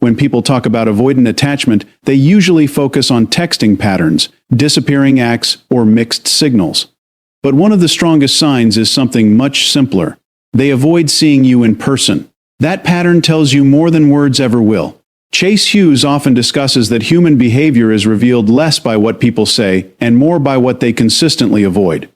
When people talk about avoidant attachment, they usually focus on texting patterns, disappearing acts, or mixed signals. But one of the strongest signs is something much simpler. They avoid seeing you in person. That pattern tells you more than words ever will. Chase Hughes often discusses that human behavior is revealed less by what people say and more by what they consistently avoid.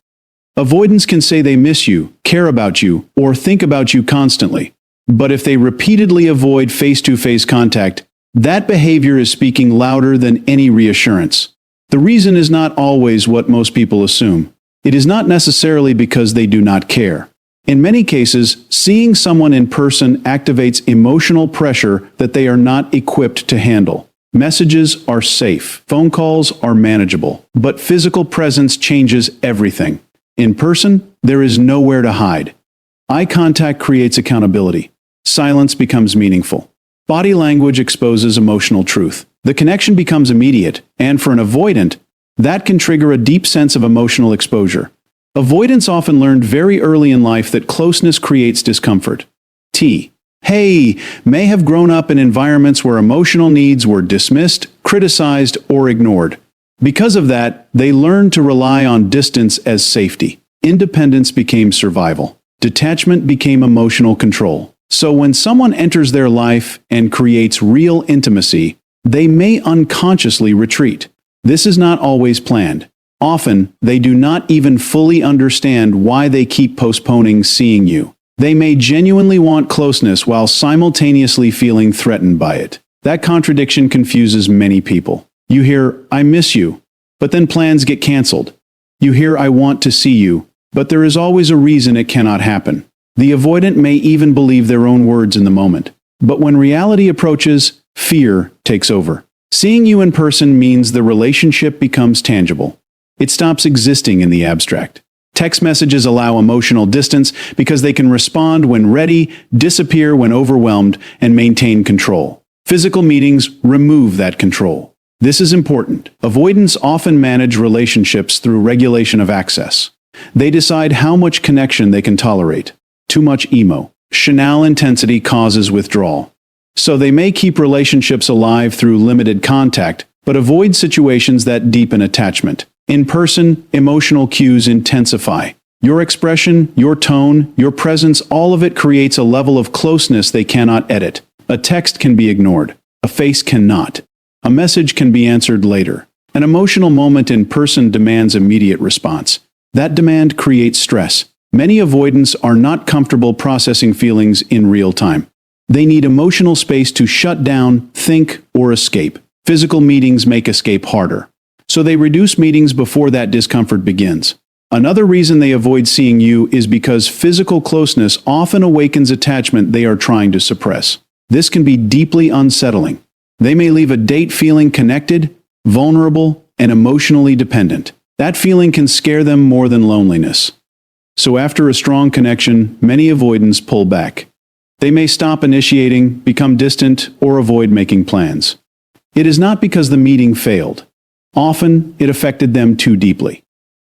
Avoidants can say they miss you, care about you, or think about you constantly. But if they repeatedly avoid face-to-face contact, that behavior is speaking louder than any reassurance. The reason is not always what most people assume. It is not necessarily because they do not care. In many cases, seeing someone in person activates emotional pressure that they are not equipped to handle. Messages are safe, phone calls are manageable, but physical presence changes everything. In person, there is nowhere to hide. Eye contact creates accountability. Silence becomes meaningful. Body language exposes emotional truth. The connection becomes immediate, and for an avoidant, that can trigger a deep sense of emotional exposure. Avoidants often learned very early in life that closeness creates discomfort. Hey, may have grown up in environments where emotional needs were dismissed, criticized, or ignored. Because of that, they learned to rely on distance as safety. Independence became survival. Detachment became emotional control. So when someone enters their life and creates real intimacy, they may unconsciously retreat. This is not always planned. Often, they do not even fully understand why they keep postponing seeing you. They may genuinely want closeness while simultaneously feeling threatened by it. That contradiction confuses many people. You hear, "I miss you," but then plans get canceled. You hear, "I want to see you," but there is always a reason it cannot happen. The avoidant may even believe their own words in the moment. But when reality approaches, fear takes over. Seeing you in person means the relationship becomes tangible. It stops existing in the abstract. Text messages allow emotional distance because they can respond when ready, disappear when overwhelmed, and maintain control. Physical meetings remove that control. This is important. Avoidants often manage relationships through regulation of access. They decide how much connection they can tolerate. Too much emotional intensity causes withdrawal. So they may keep relationships alive through limited contact, but avoid situations that deepen attachment. In person, emotional cues intensify. Your expression, your tone, your presence, all of it creates a level of closeness they cannot edit. A text can be ignored. A face cannot. A message can be answered later. An emotional moment in person demands immediate response. That demand creates stress. Many avoidants are not comfortable processing feelings in real time. They need emotional space to shut down, think, or escape. Physical meetings make escape harder. So they reduce meetings before that discomfort begins. Another reason they avoid seeing you is because physical closeness often awakens attachment they are trying to suppress. This can be deeply unsettling. They may leave a date feeling connected, vulnerable, and emotionally dependent. That feeling can scare them more than loneliness. So after a strong connection, many avoidants pull back. They may stop initiating, become distant, or avoid making plans. It is not because the meeting failed. Often, it affected them too deeply.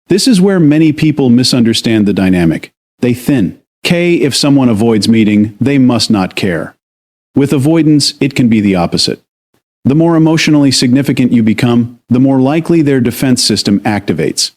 This is where many people misunderstand the dynamic. They think, if someone avoids meeting, they must not care. With avoidance, it can be the opposite. The more emotionally significant you become, the more likely their defense system activates.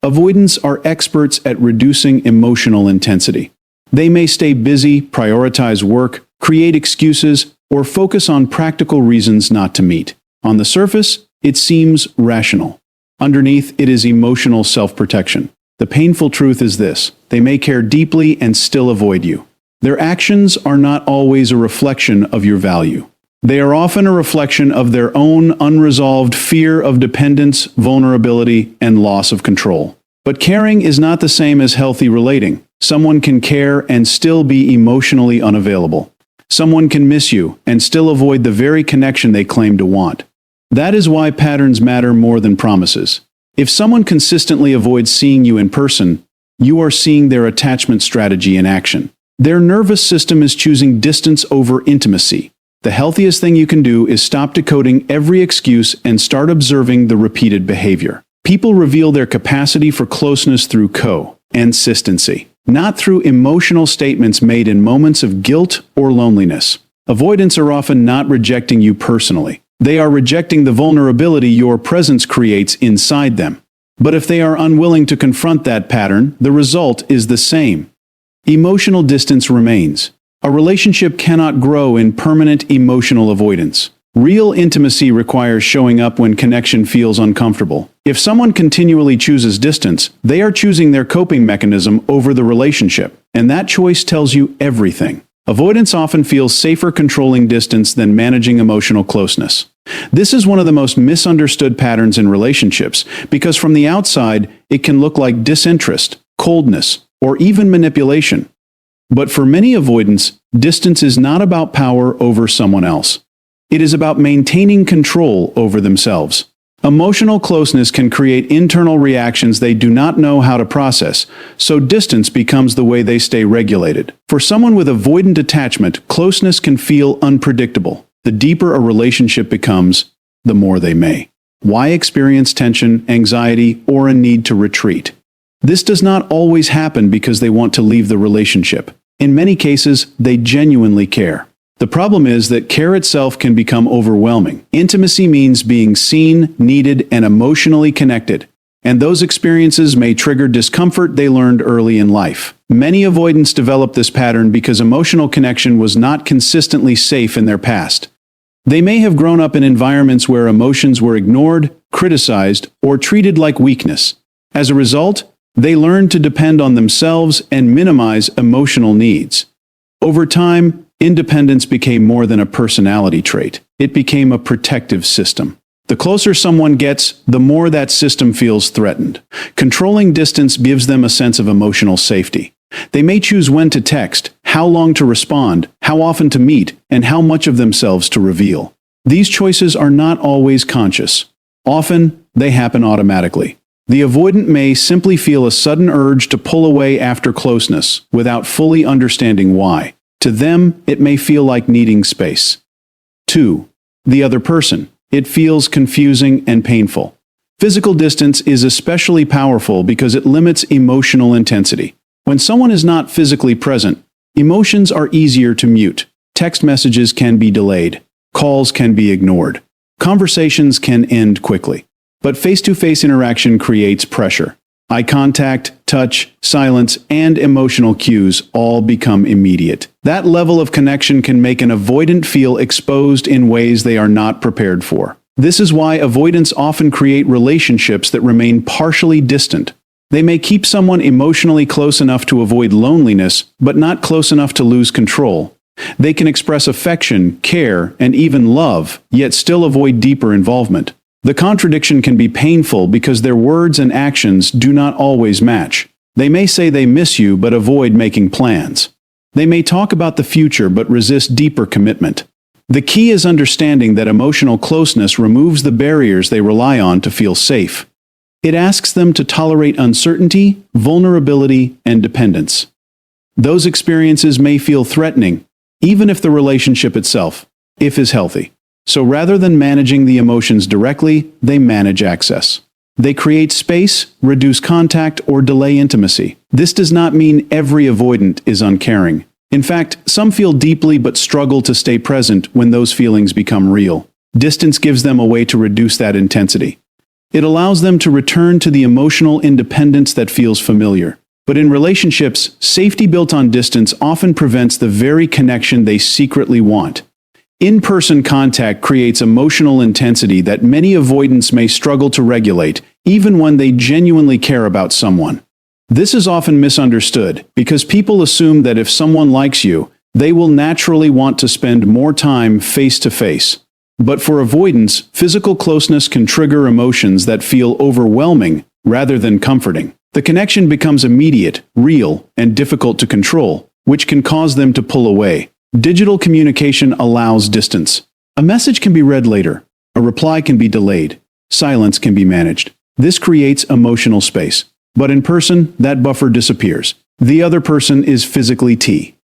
Avoidants are experts at reducing emotional intensity. They may stay busy, prioritize work, create excuses, or focus on practical reasons not to meet. On the surface, it seems rational. Underneath, it is emotional self-protection. The painful truth is this: they may care deeply and still avoid you. Their actions are not always a reflection of your value. They are often a reflection of their own unresolved fear of dependence, vulnerability, and loss of control. But caring is not the same as healthy relating. Someone can care and still be emotionally unavailable. Someone can miss you and still avoid the very connection they claim to want. That is why patterns matter more than promises. If someone consistently avoids seeing you in person, you are seeing their attachment strategy in action. Their nervous system is choosing distance over intimacy. The healthiest thing you can do is stop decoding every excuse and start observing the repeated behavior. People reveal their capacity for closeness through consistency, not through emotional statements made in moments of guilt or loneliness. Avoidants are often not rejecting you personally. They are rejecting the vulnerability your presence creates inside them. But if they are unwilling to confront that pattern, the result is the same. Emotional distance remains. A relationship cannot grow in permanent emotional avoidance. Real intimacy requires showing up when connection feels uncomfortable. If someone continually chooses distance, they are choosing their coping mechanism over the relationship, and that choice tells you everything. Avoidance often feels safer controlling distance than managing emotional closeness. This is one of the most misunderstood patterns in relationships, because from the outside, it can look like disinterest, coldness, or even manipulation. But for many avoidants, distance is not about power over someone else. It is about maintaining control over themselves. Emotional closeness can create internal reactions they do not know how to process, so distance becomes the way they stay regulated. For someone with avoidant attachment, closeness can feel unpredictable. The deeper a relationship becomes, the more they may. Why experience tension, anxiety, or a need to retreat? This does not always happen because they want to leave the relationship. In many cases, they genuinely care. The problem is that care itself can become overwhelming. Intimacy means being seen, needed, and emotionally connected, and those experiences may trigger discomfort they learned early in life. Many avoidants develop this pattern because emotional connection was not consistently safe in their past. They may have grown up in environments where emotions were ignored, criticized, or treated like weakness. As a result, they learned to depend on themselves and minimize emotional needs. Over time, independence became more than a personality trait. It became a protective system. The closer someone gets, the more that system feels threatened. Controlling distance gives them a sense of emotional safety. They may choose when to text, how long to respond, how often to meet, and how much of themselves to reveal. These choices are not always conscious. Often, they happen automatically. The avoidant may simply feel a sudden urge to pull away after closeness, without fully understanding why. To them, it may feel like needing space. 2. The other person. It feels confusing and painful. Physical distance is especially powerful because it limits emotional intensity. When someone is not physically present, emotions are easier to mute. Text messages can be delayed. Calls can be ignored. Conversations can end quickly. But face-to-face interaction creates pressure. Eye contact, touch, silence, and emotional cues all become immediate. That level of connection can make an avoidant feel exposed in ways they are not prepared for. This is why avoidants often create relationships that remain partially distant. They may keep someone emotionally close enough to avoid loneliness, but not close enough to lose control. They can express affection, care, and even love, yet still avoid deeper involvement. The contradiction can be painful because their words and actions do not always match. They may say they miss you but avoid making plans. They may talk about the future but resist deeper commitment. The key is understanding that emotional closeness removes the barriers they rely on to feel safe. It asks them to tolerate uncertainty, vulnerability, and dependence. Those experiences may feel threatening, even if the relationship itself, is healthy. So rather than managing the emotions directly, they manage access. They create space, reduce contact, or delay intimacy. This does not mean every avoidant is uncaring. In fact, some feel deeply but struggle to stay present when those feelings become real. Distance gives them a way to reduce that intensity. It allows them to return to the emotional independence that feels familiar. But in relationships, safety built on distance often prevents the very connection they secretly want. In-person contact creates emotional intensity that many avoidants may struggle to regulate, even when they genuinely care about someone. This is often misunderstood, because people assume that if someone likes you, they will naturally want to spend more time face-to-face. But for avoidance, physical closeness can trigger emotions that feel overwhelming rather than comforting. The connection becomes immediate, real, and difficult to control, which can cause them to pull away. Digital communication allows distance. A message can be read later. A reply can be delayed. Silence can be managed. This creates emotional space. But in person, that buffer disappears. The other person is physically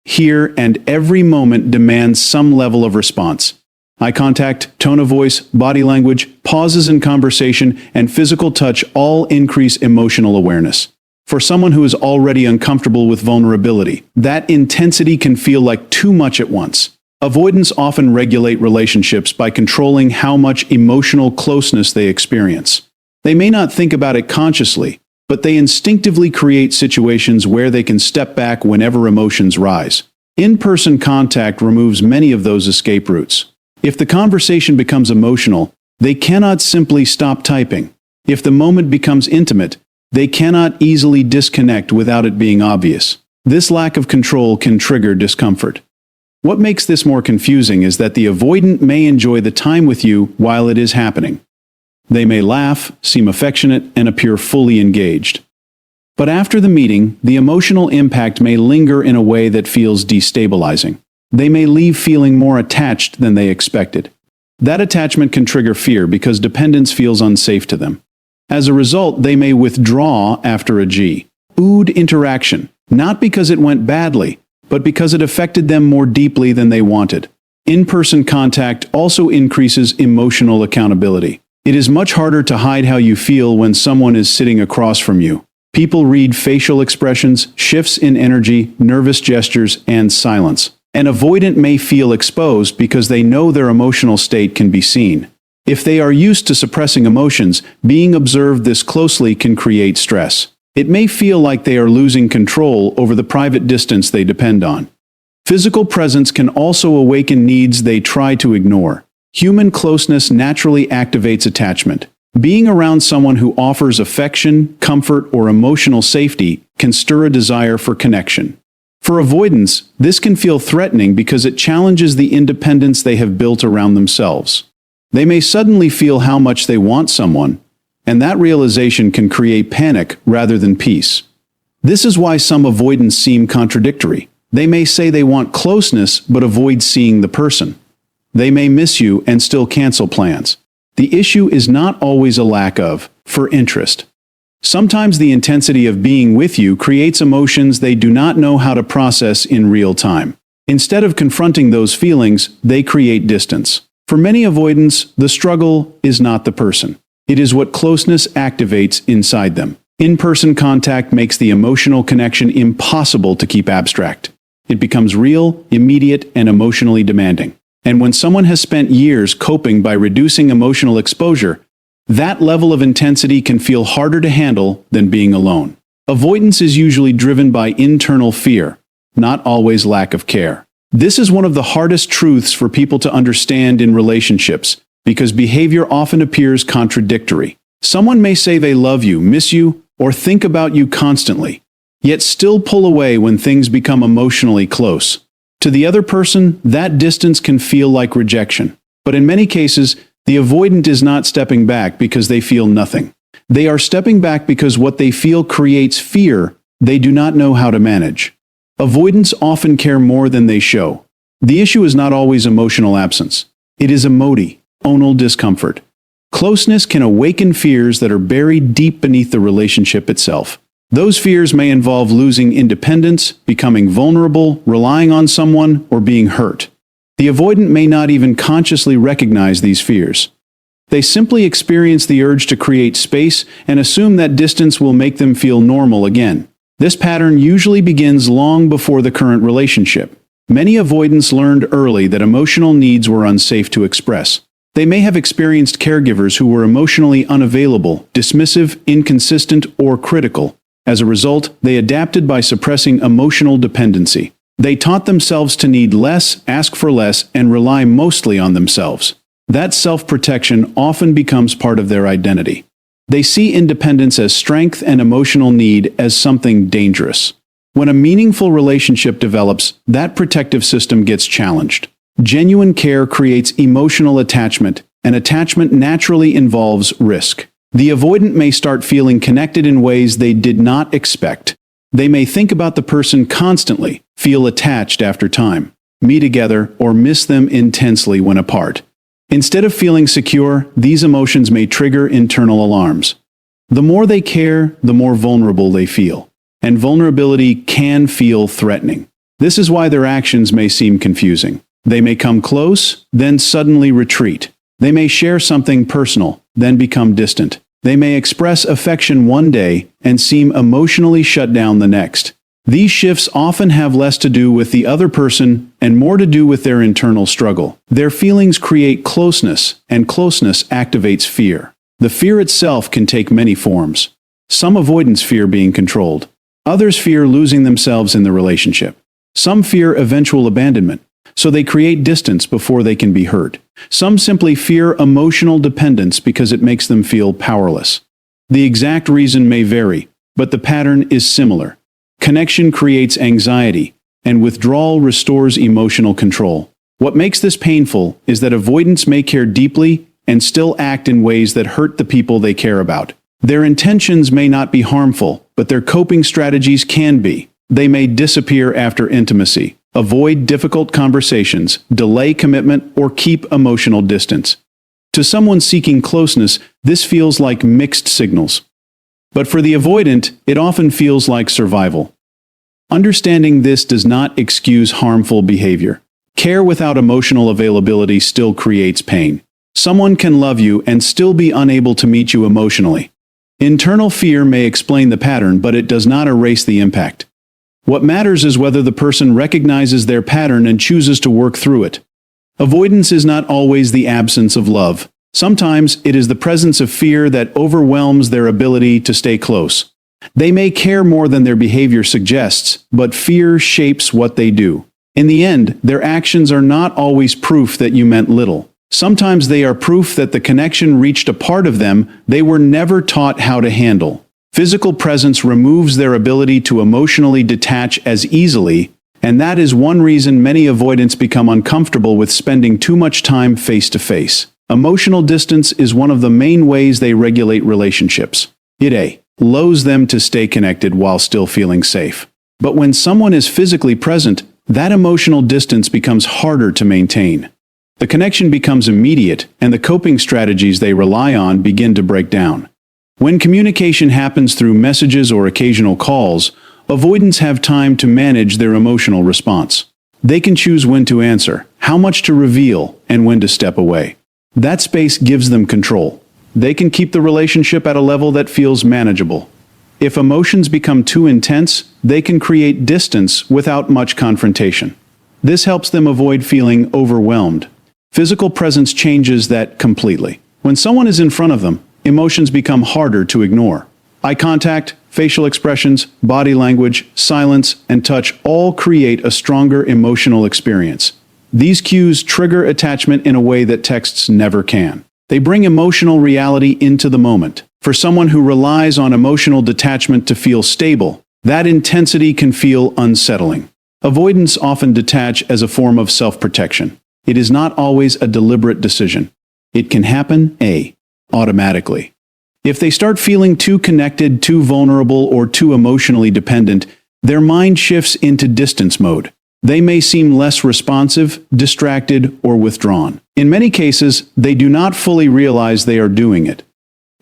here, and every moment demands some level of response. Eye contact, tone of voice, body language, pauses in conversation, and physical touch all increase emotional awareness. For someone who is already uncomfortable with vulnerability, that intensity can feel like too much at once. Avoidants often regulate relationships by controlling how much emotional closeness they experience. They may not think about it consciously, but they instinctively create situations where they can step back whenever emotions rise. In-person contact removes many of those escape routes. If the conversation becomes emotional, they cannot simply stop typing. If the moment becomes intimate, they cannot easily disconnect without it being obvious. This lack of control can trigger discomfort. What makes this more confusing is that the avoidant may enjoy the time with you while it is happening. They may laugh, seem affectionate, and appear fully engaged. But after the meeting, the emotional impact may linger in a way that feels destabilizing. They may leave feeling more attached than they expected. That attachment can trigger fear because dependence feels unsafe to them. As a result, they may withdraw after a G-ood interaction, not because it went badly, but because it affected them more deeply than they wanted. In-person contact also increases emotional accountability. It is much harder to hide how you feel when someone is sitting across from you. People read facial expressions, shifts in energy, nervous gestures, and silence. An avoidant may feel exposed because they know their emotional state can be seen. If they are used to suppressing emotions, being observed this closely can create stress. It may feel like they are losing control over the private distance they depend on. Physical presence can also awaken needs they try to ignore. Human closeness naturally activates attachment. Being around someone who offers affection, comfort, or emotional safety can stir a desire for connection. For avoidants, this can feel threatening because it challenges the independence they have built around themselves. They may suddenly feel how much they want someone, and that realization can create panic rather than peace. This is why some avoidants seem contradictory. They may say they want closeness but avoid seeing the person. They may miss you and still cancel plans. The issue is not always a lack of interest. Sometimes the intensity of being with you creates emotions they do not know how to process in real time. Instead of confronting those feelings, they create distance. For many avoidants, the struggle is not the person. It is what closeness activates inside them. In-person contact makes the emotional connection impossible to keep abstract. It becomes real, immediate, and emotionally demanding. And when someone has spent years coping by reducing emotional exposure, that level of intensity can feel harder to handle than being alone. Avoidance is usually driven by internal fear, not always lack of care. This is one of the hardest truths for people to understand in relationships, because behavior often appears contradictory. Someone may say they love you, miss you, or think about you constantly, yet still pull away when things become emotionally close. To the other person, that distance can feel like rejection. But in many cases, the avoidant is not stepping back because they feel nothing. They are stepping back because what they feel creates fear they do not know how to manage. Avoidants often care more than they show. The issue is not always emotional absence. It is emotional discomfort. Closeness can awaken fears that are buried deep beneath the relationship itself. Those fears may involve losing independence, becoming vulnerable, relying on someone, or being hurt. The avoidant may not even consciously recognize these fears. They simply experience the urge to create space and assume that distance will make them feel normal again. This pattern usually begins long before the current relationship. Many avoidants learned early that emotional needs were unsafe to express. They may have experienced caregivers who were emotionally unavailable, dismissive, inconsistent, or critical. As a result, they adapted by suppressing emotional dependency. They taught themselves to need less, ask for less, and rely mostly on themselves. That self-protection often becomes part of their identity. They see independence as strength and emotional need as something dangerous. When a meaningful relationship develops, that protective system gets challenged. Genuine care creates emotional attachment, and attachment naturally involves risk. The avoidant may start feeling connected in ways they did not expect. They may think about the person constantly, feel attached after time, meet together, or miss them intensely when apart. Instead of feeling secure, these emotions may trigger internal alarms. The more they care, the more vulnerable they feel. And vulnerability can feel threatening. This is why their actions may seem confusing. They may come close, then suddenly retreat. They may share something personal, then become distant. They may express affection one day and seem emotionally shut down the next. These shifts often have less to do with the other person and more to do with their internal struggle. Their feelings create closeness, and closeness activates fear. The fear itself can take many forms. Some avoidants fear being controlled. Others fear losing themselves in the relationship. Some fear eventual abandonment, so they create distance before they can be hurt. Some simply fear emotional dependence because it makes them feel powerless. The exact reason may vary, but the pattern is similar. Connection creates anxiety, and withdrawal restores emotional control. What makes this painful is that avoidants may care deeply and still act in ways that hurt the people they care about. Their intentions may not be harmful, but their coping strategies can be. They may disappear after intimacy, avoid difficult conversations, delay commitment, or keep emotional distance. To someone seeking closeness, this feels like mixed signals. But for the avoidant, it often feels like survival. Understanding this does not excuse harmful behavior. Care without emotional availability still creates pain. Someone can love you and still be unable to meet you emotionally. Internal fear may explain the pattern, but it does not erase the impact. What matters is whether the person recognizes their pattern and chooses to work through it. Avoidance is not always the absence of love. Sometimes it is the presence of fear that overwhelms their ability to stay close. They may care more than their behavior suggests, but fear shapes what they do. In the end, their actions are not always proof that you meant little. Sometimes they are proof that the connection reached a part of them they were never taught how to handle. Physical presence removes their ability to emotionally detach as easily, and that is one reason many avoidants become uncomfortable with spending too much time face-to-face. Emotional distance is one of the main ways they regulate relationships. It allows them to stay connected while still feeling safe. But when someone is physically present, that emotional distance becomes harder to maintain. The connection becomes immediate, and the coping strategies they rely on begin to break down. When communication happens through messages or occasional calls, avoidants have time to manage their emotional response. They can choose when to answer, how much to reveal, and when to step away. That space gives them control. They can keep the relationship at a level that feels manageable. If emotions become too intense, they can create distance without much confrontation. This helps them avoid feeling overwhelmed. Physical presence changes that completely. When someone is in front of them, emotions become harder to ignore. Eye contact, facial expressions, body language, silence, and touch all create a stronger emotional experience. These cues trigger attachment in a way that texts never can. They bring emotional reality into the moment. For someone who relies on emotional detachment to feel stable, that intensity can feel unsettling. Avoidants often detach as a form of self-protection. It is not always a deliberate decision. It can happen automatically. If they start feeling too connected, too vulnerable, or too emotionally dependent, their mind shifts into distance mode. They may seem less responsive, distracted, or withdrawn. In many cases, they do not fully realize they are doing it.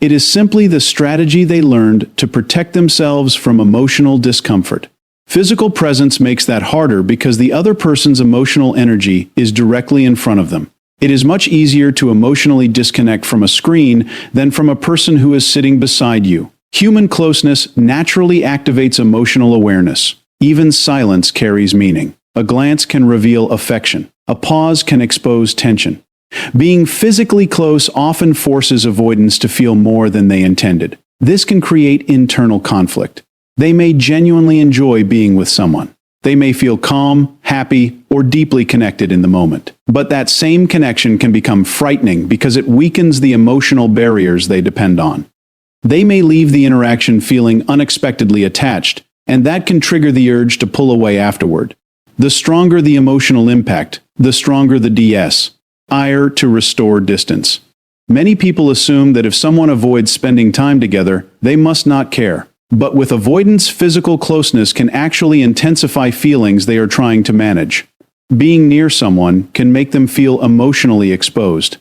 It is simply the strategy they learned to protect themselves from emotional discomfort. Physical presence makes that harder because the other person's emotional energy is directly in front of them. It is much easier to emotionally disconnect from a screen than from a person who is sitting beside you. Human closeness naturally activates emotional awareness. Even silence carries meaning. A glance can reveal affection. A pause can expose tension. Being physically close often forces avoidants to feel more than they intended. This can create internal conflict. They may genuinely enjoy being with someone. They may feel calm, happy, or deeply connected in the moment. But that same connection can become frightening because it weakens the emotional barriers they depend on. They may leave the interaction feeling unexpectedly attached, and that can trigger the urge to pull away afterward. The stronger the emotional impact, the stronger the desire to restore distance. Many people assume that if someone avoids spending time together, they must not care. But with avoidance, physical closeness can actually intensify feelings they are trying to manage. Being near someone can make them feel emotionally exposed.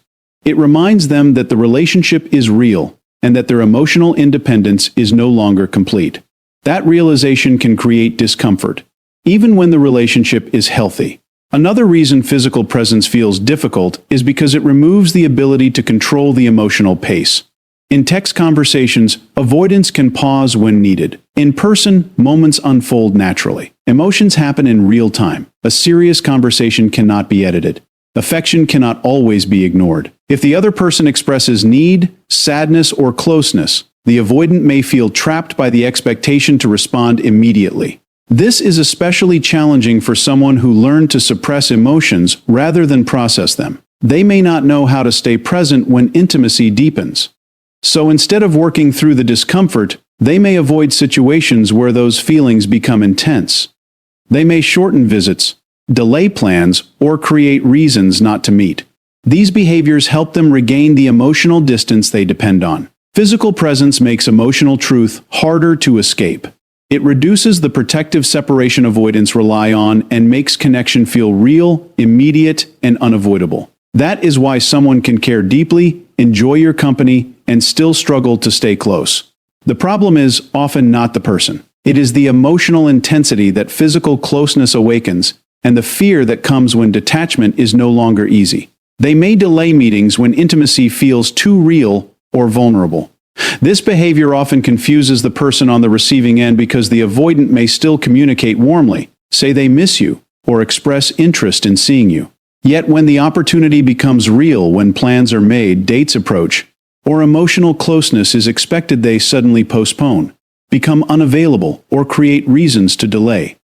It reminds them that the relationship is real and that their emotional independence is no longer complete. That realization can create discomfort, even when the relationship is healthy. Another reason physical presence feels difficult is because it removes the ability to control the emotional pace. In text conversations, avoidance can pause when needed. In person, moments unfold naturally. Emotions happen in real time. A serious conversation cannot be edited. Affection cannot always be ignored. If the other person expresses need, sadness, or closeness, the avoidant may feel trapped by the expectation to respond immediately. This is especially challenging for someone who learned to suppress emotions rather than process them. They may not know how to stay present when intimacy deepens. So instead of working through the discomfort, they may avoid situations where those feelings become intense. They may shorten visits, delay plans, or create reasons not to meet. These behaviors help them regain the emotional distance they depend on. Physical presence makes emotional truth harder to escape. It reduces the protective separation avoidants rely on and makes connection feel real, immediate, and unavoidable. That is why someone can care deeply, enjoy your company, and still struggle to stay close. The problem is often not the person. It is the emotional intensity that physical closeness awakens, and the fear that comes when detachment is no longer easy. They may delay meetings when intimacy feels too real or vulnerable. This behavior often confuses the person on the receiving end because the avoidant may still communicate warmly, say they miss you, or express interest in seeing you. Yet when the opportunity becomes real, when plans are made, dates approach, or emotional closeness is expected, they suddenly postpone, become unavailable, or create reasons to delay.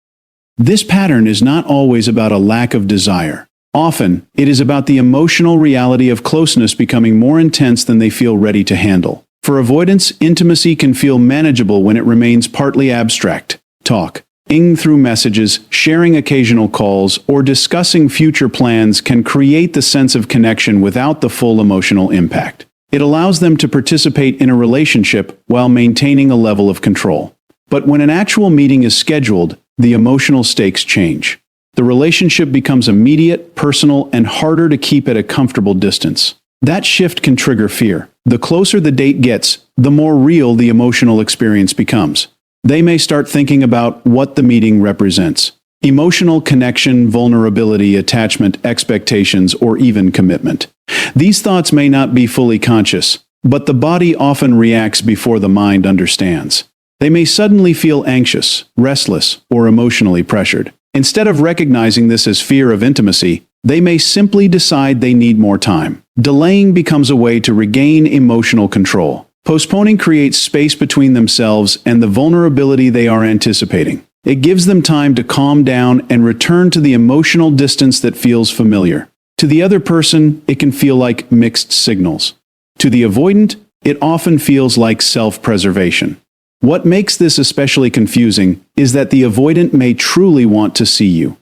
This pattern is not always about a lack of desire. Often, it is about the emotional reality of closeness becoming more intense than they feel ready to handle. For avoidance, intimacy can feel manageable when it remains partly abstract. Talking through messages, sharing occasional calls, or discussing future plans can create the sense of connection without the full emotional impact. It allows them to participate in a relationship while maintaining a level of control. But when an actual meeting is scheduled, the emotional stakes change. The relationship becomes immediate, personal, and harder to keep at a comfortable distance. That shift can trigger fear. The closer the date gets, the more real the emotional experience becomes. They may start thinking about what the meeting represents: emotional connection, vulnerability, attachment, expectations, or even commitment. These thoughts may not be fully conscious, but the body often reacts before the mind understands. They may suddenly feel anxious, restless, or emotionally pressured. Instead of recognizing this as fear of intimacy, they may simply decide they need more time. Delaying becomes a way to regain emotional control. Postponing creates space between themselves and the vulnerability they are anticipating. It gives them time to calm down and return to the emotional distance that feels familiar. To the other person, it can feel like mixed signals. To the avoidant, it often feels like self-preservation. What makes this especially confusing is that the avoidant may truly want to see you.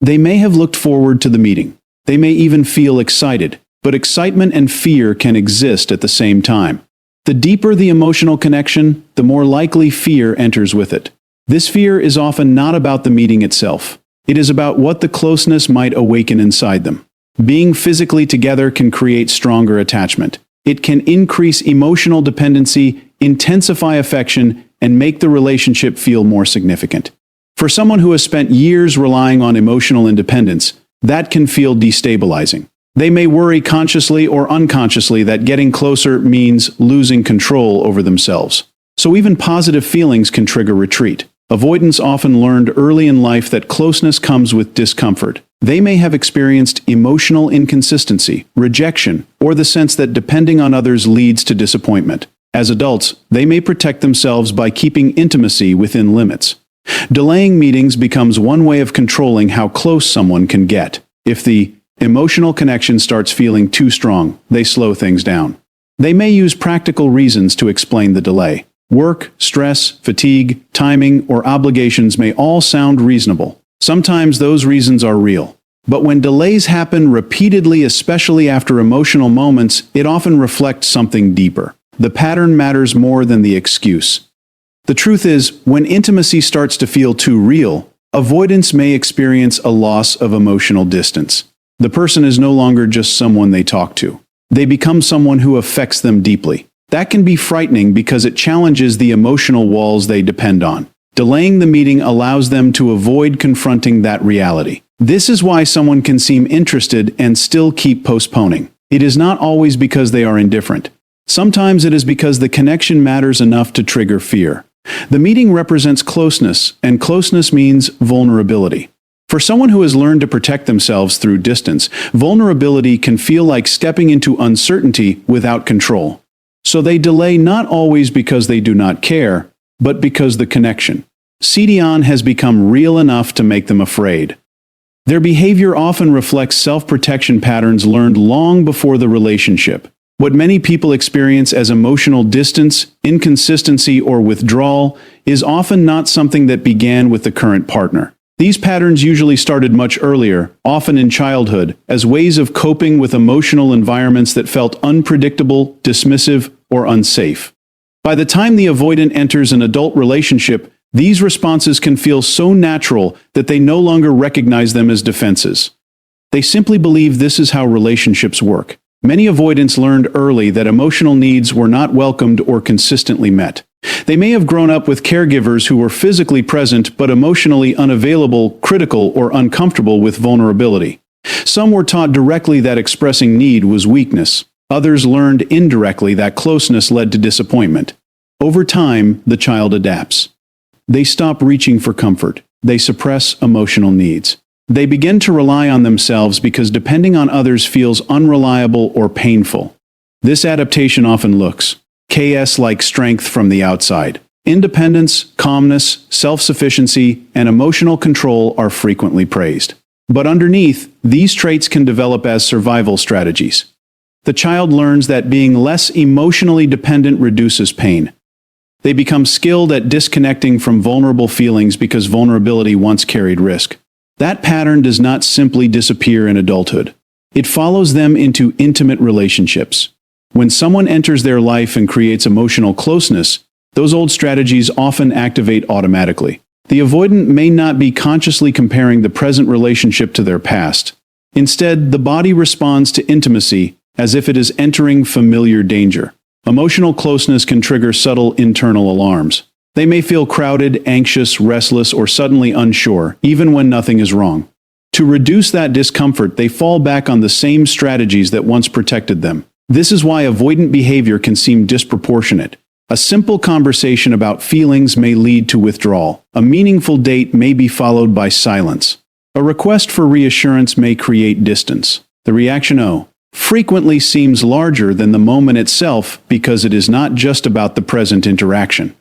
They may have looked forward to the meeting. They may even feel excited, but excitement and fear can exist at the same time. The deeper the emotional connection, the more likely fear enters with it. This fear is often not about the meeting itself. It is about what the closeness might awaken inside them. Being physically together can create stronger attachment. It can increase emotional dependency, intensify affection, and make the relationship feel more significant. For someone who has spent years relying on emotional independence, that can feel destabilizing. They may worry consciously or unconsciously that getting closer means losing control over themselves. So even positive feelings can trigger retreat. Avoidants often learned early in life that closeness comes with discomfort. They may have experienced emotional inconsistency, rejection, or the sense that depending on others leads to disappointment. As adults, they may protect themselves by keeping intimacy within limits. Delaying meetings becomes one way of controlling how close someone can get. If the emotional connection starts feeling too strong, they slow things down. They may use practical reasons to explain the delay. Work, stress, fatigue, timing, or obligations may all sound reasonable. Sometimes those reasons are real. But when delays happen repeatedly, especially after emotional moments, it often reflects something deeper. The pattern matters more than the excuse. The truth is, when intimacy starts to feel too real, avoidance may experience a loss of emotional distance. The person is no longer just someone they talk to. They become someone who affects them deeply. That can be frightening because it challenges the emotional walls they depend on. Delaying the meeting allows them to avoid confronting that reality. This is why someone can seem interested and still keep postponing. It is not always because they are indifferent. Sometimes it is because the connection matters enough to trigger fear. The meeting represents closeness, and closeness means vulnerability. For someone who has learned to protect themselves through distance, vulnerability can feel like stepping into uncertainty without control. So they delay not always because they do not care, but because the connection has become real enough to make them afraid. Their behavior often reflects self-protection patterns learned long before the relationship. What many people experience as emotional distance, inconsistency, or withdrawal is often not something that began with the current partner. These patterns usually started much earlier, often in childhood, as ways of coping with emotional environments that felt unpredictable, dismissive, or unsafe. By the time the avoidant enters an adult relationship, these responses can feel so natural that they no longer recognize them as defenses. They simply believe this is how relationships work. Many avoidants learned early that emotional needs were not welcomed or consistently met. They may have grown up with caregivers who were physically present but emotionally unavailable, critical, or uncomfortable with vulnerability. Some were taught directly that expressing need was weakness. Others learned indirectly that closeness led to disappointment. Over time, the child adapts. They stop reaching for comfort. They suppress emotional needs. They begin to rely on themselves because depending on others feels unreliable or painful. This adaptation often looks KS-like strength from the outside. Independence, calmness, self-sufficiency, and emotional control are frequently praised. But underneath, these traits can develop as survival strategies. The child learns that being less emotionally dependent reduces pain. They become skilled at disconnecting from vulnerable feelings because vulnerability once carried risk. That pattern does not simply disappear in adulthood. It follows them into intimate relationships. When someone enters their life and creates emotional closeness, those old strategies often activate automatically. The avoidant may not be consciously comparing the present relationship to their past. Instead, the body responds to intimacy as if it is entering familiar danger. Emotional closeness can trigger subtle internal alarms. They may feel crowded, anxious, restless, or suddenly unsure, even when nothing is wrong. To reduce that discomfort, they fall back on the same strategies that once protected them. This is why avoidant behavior can seem disproportionate. A simple conversation about feelings may lead to withdrawal. A meaningful date may be followed by silence. A request for reassurance may create distance. The reaction frequently seems larger than the moment itself because it is not just about the present interaction.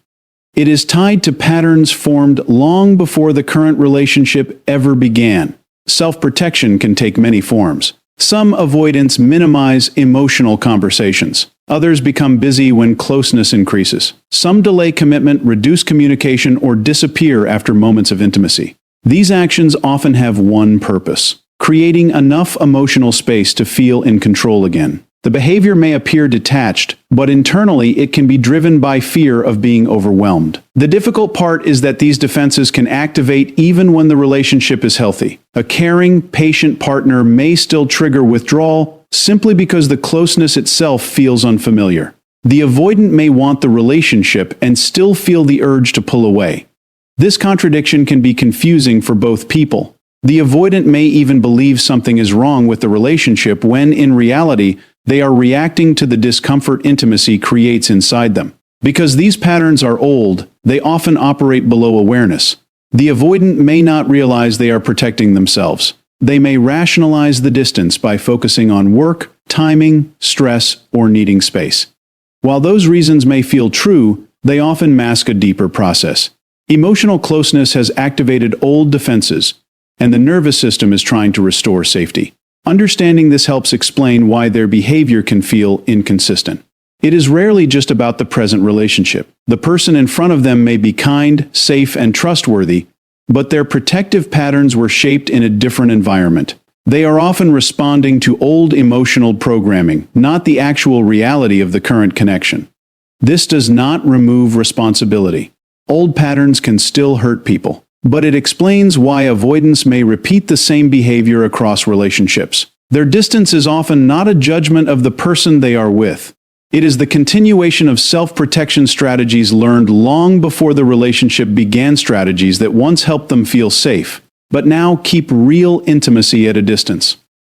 It is tied to patterns formed long before the current relationship ever began. Self-protection can take many forms. Some avoidants minimize emotional conversations. Others become busy when closeness increases. Some delay commitment, reduce communication, or disappear after moments of intimacy. These actions often have one purpose: creating enough emotional space to feel in control again. The behavior may appear detached, but internally it can be driven by fear of being overwhelmed. The difficult part is that these defenses can activate even when the relationship is healthy. A caring, patient partner may still trigger withdrawal simply because the closeness itself feels unfamiliar. The avoidant may want the relationship and still feel the urge to pull away. This contradiction can be confusing for both people. The avoidant may even believe something is wrong with the relationship when, in reality, they are reacting to the discomfort intimacy creates inside them. Because these patterns are old, they often operate below awareness. The avoidant may not realize they are protecting themselves. They may rationalize the distance by focusing on work, timing, stress, or needing space. While those reasons may feel true, they often mask a deeper process. Emotional closeness has activated old defenses, and the nervous system is trying to restore safety. Understanding this helps explain why their behavior can feel inconsistent. It is rarely just about the present relationship. The person in front of them may be kind, safe, and trustworthy, but their protective patterns were shaped in a different environment. They are often responding to old emotional programming, not the actual reality of the current connection. This does not remove responsibility. Old patterns can still hurt people. But it explains why avoidants may repeat the same behavior across relationships. Their distance is often not a judgment of the person they are with. It is the continuation of self-protection strategies learned long before the relationship began, strategies that once helped them feel safe, but now keep real intimacy at a distance.